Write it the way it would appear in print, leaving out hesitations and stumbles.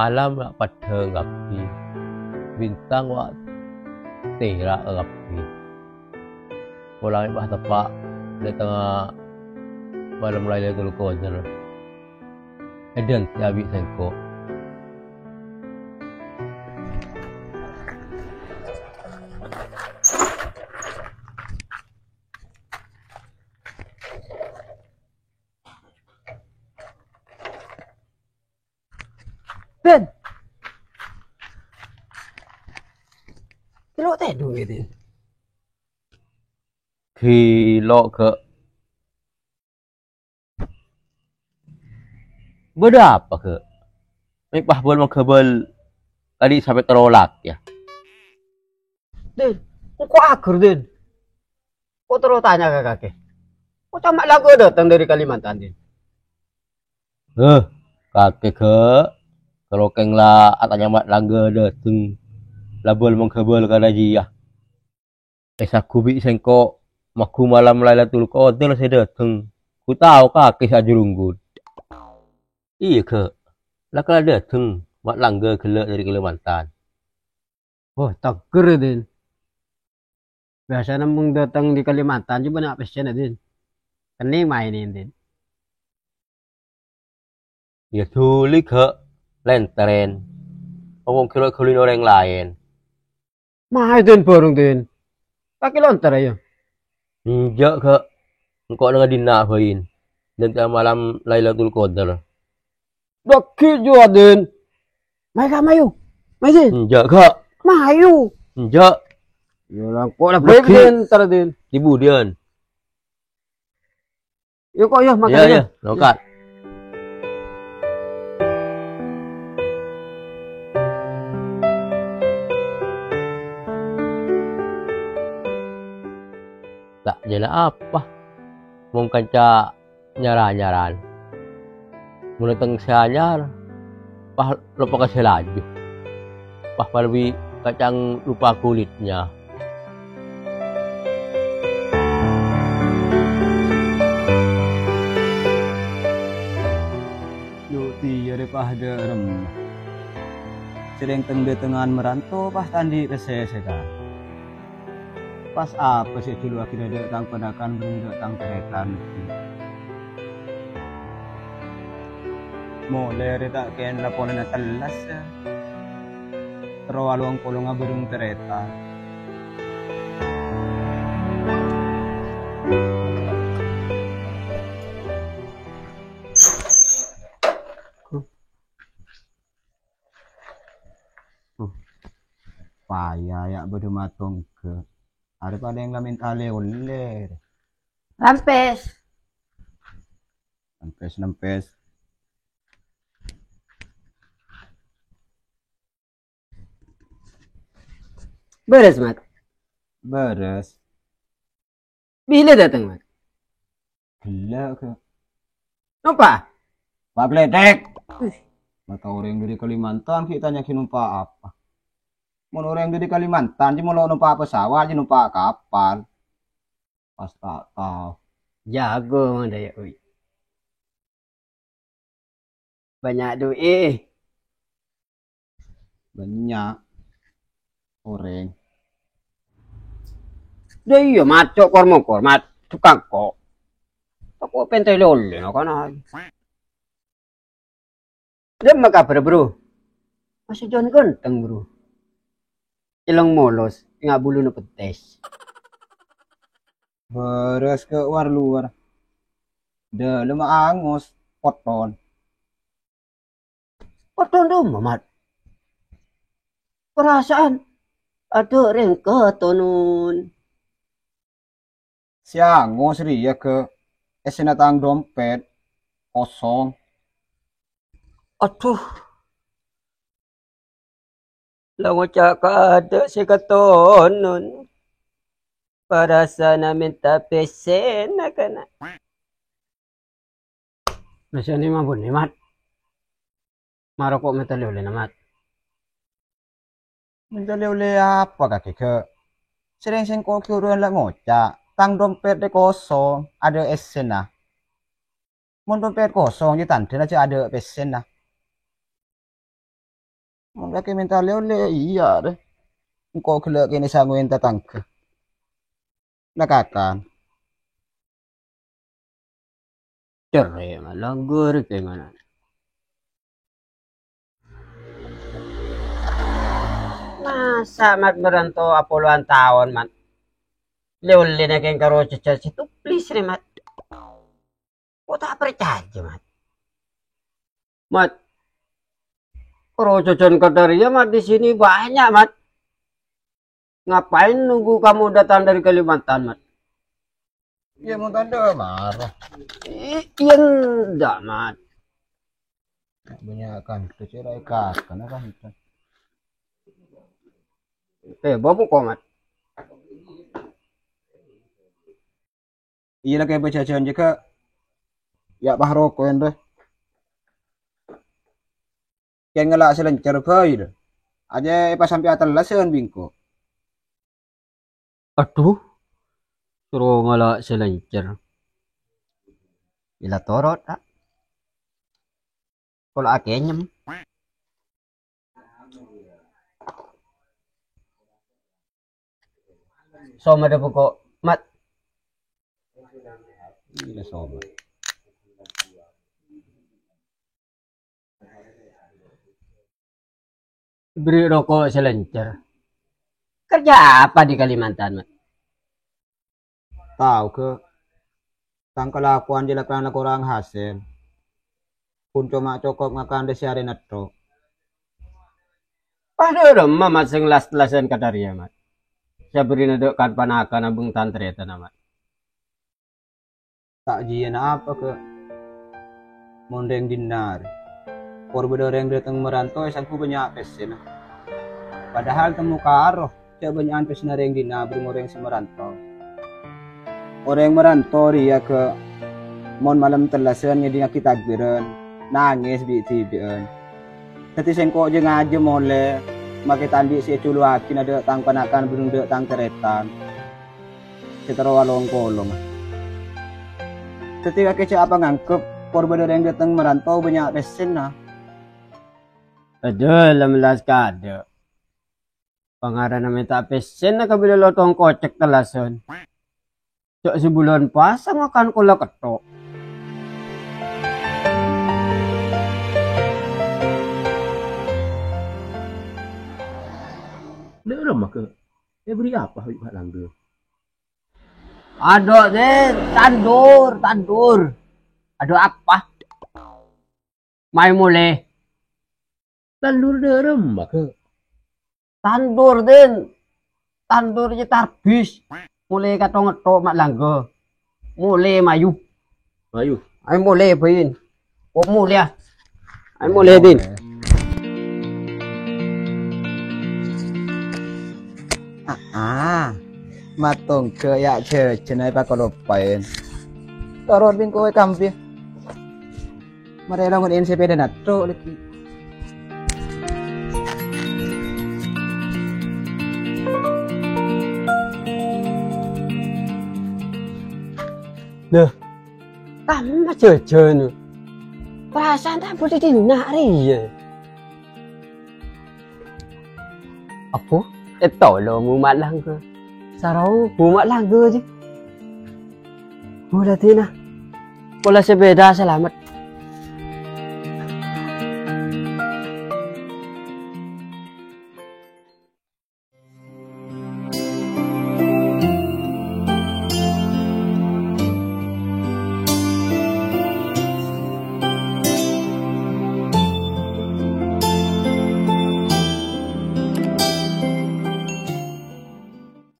alam nak pada ngapi, bintang wak tera ngapi. Pulang bah tepak di tengah malam raya Lailatul Qadar. Edan habis sengkok. Ben, kilo teh duit ini. Kilo ke berapa ke? Mipah bol mengkebel tadi sampai terolak ya. Den, kok agur Den? Kok terus tanya ke kakek? Kok cuma lagu datang dari Kalimantan Den? Kakek ke kalau kengla atanya mat langga dateng label mengkebel kada jia. Aku bi sengko maku malam Lailatul Qadar saya dateng. Ku tahu kakek sajurunggut. Iya ke, lah kalau dateng mat langga gelak dari Kalimantan. Oh, tager Den. Biasanya mung datang di Kalimantan juga nak pesen Den. Kening mainin Den. Ya tulik ke lenteren. Ngomong kilo kuliner yang lain. Mahal Den bareng Den. Pakai lontar aja. Enggak ke, engkau dengan dinafain. Dan malam Lailatul Qadar. Daki juga Den. Mereka mayu. Mayu Den. Enggak ke, Mayu. enggak. Ya lah, kok lah baik Den tar Den. Ibu Dian. Yuk kok ya makan Iya, aja. iya, nokat. Tak jadi apa? Mau kanca nyaran-nyaran. Mulai teng seanyar. Pah lupa kasih laju. Pah lebih kacang lupa kulitnya. Yuk tiada pada remah. Sering tengah tengahan merantau pas tandi kesehatan. Pas apa sih dulu akhirnya datang pedakan belum datang kerekan. Mulai reta ken laporan na telas ya. Terlalu ang pulong nga burung tereta. Payah ya berdumatong ke. Ada pada yang lamin tali ulir. Rampes. Nempes. Beres Mat. Beres. Bila datang Mat? Gila ke. Apa? Pak Gledek. Mata orang dari Kalimantan kita nyakin numpak apa? Mau orang dari Kalimantan dia mau numpak pesawat dia numpak kapal. Pas tak tahu. Jago mang daya ui. Banyak duit. Banyak orang. Dia iya Mat cok kormokor Mat tukang kok. Aku pentai lole no kana. Dia maka bro. Masih John ganteng bro. Ilang molos, nga bulu na petes. Beres ke luar. Dah lama angus poton. Poton dong Mamat. Perasaan ada rengke tonun. Si angus ria ke esenatang dompet kosong. Aduh. Lango caka ada si katonun. Perasaan minta pesen na kana. Masya ni mabun ni Mat. Marokok metali uli na Mat. Mentali oleh apa kaki ke? Sering kok kiuruan lah ngoca. Tang dompet de kosong, ada esen nah. Mun dompet kosong je tante aja ada pesen nah. Mun laki mental le iya deh. Engkau kelak kini sanguin tatangke. Nakakan. Cerai mah langgar kayak mana. Masa mat merantau puluhan tahun mat. Leuli na keng karo caca situ please nih mat. Kok tak percaya mat. Mat. Karo cocon Kadaria mat di sini banyak mat. Ngapain nunggu kamu datang dari Kalimantan mat? Ya mau tanda marah. Iya enggak mat. Banyak kan tu cerai kan itu. Bapak kok mat. Iya lah kayak baca-bacaan juga. Ya bahro ko yan deh. Kaya ngala selencer bay deh. Aja pas sampai atas sen bingko. Aduh. Suruh ngalak selancar. Ila torot tak. Kalau akenyem. Sama ada pokok mat. Gila sobat. Beri rokok selancar. Kerja apa di Kalimantan mat? Tahu ke tang kelakuan jela karena kurang hasil. Pun cuma cokok makan desi hari nato. Pada remah mat sing las-lasan Kadaria mat. Saya beri nadok kan panakan abung tantreta nama. Tak jian apa ke mondeng dinar. Porbedoreng datang merantau sangku banyak pesen. Padahal temu karo cak banyak pesen yang dinar bermoreng semerantau. Orang merantau dia ke mon malam telasan ngedi kita takbiran nangis bi tibian. Tapi sengkok je ngaje mole make tandi si culu akin ada tang panakan burung de tang teretan. Setara walong kolong. Ketika kece apa ngangkep korban yang datang merantau banyak pesen nah. Aduh, lamlas kada. Pangaran namin tak pesen na kabila lotong kocek telasan. Cak sebulan pasang akan kula ketok. Lera maka. Beri apa hak langgar? Ada deh, tandur. Ada apa? Mai mulai. Tandur lera maka. Tandur den. Tandur je tarbis. Mulai katong ngetok mak langgar. Mulai mayu. Ayo. Ay mulai bayin. Kok mulai ah. Ay mulai din. Matong ke ya cenai pa kolopain. Torot bin kowe kampi. Marela ngon NCP dan nato lagi. Nah, kamu jajan. Perasaan tak boleh dinari ya. Apa? Tolong mak langgar. Sarau mak langgar je. Boleh tina. Boleh sepeda selamat.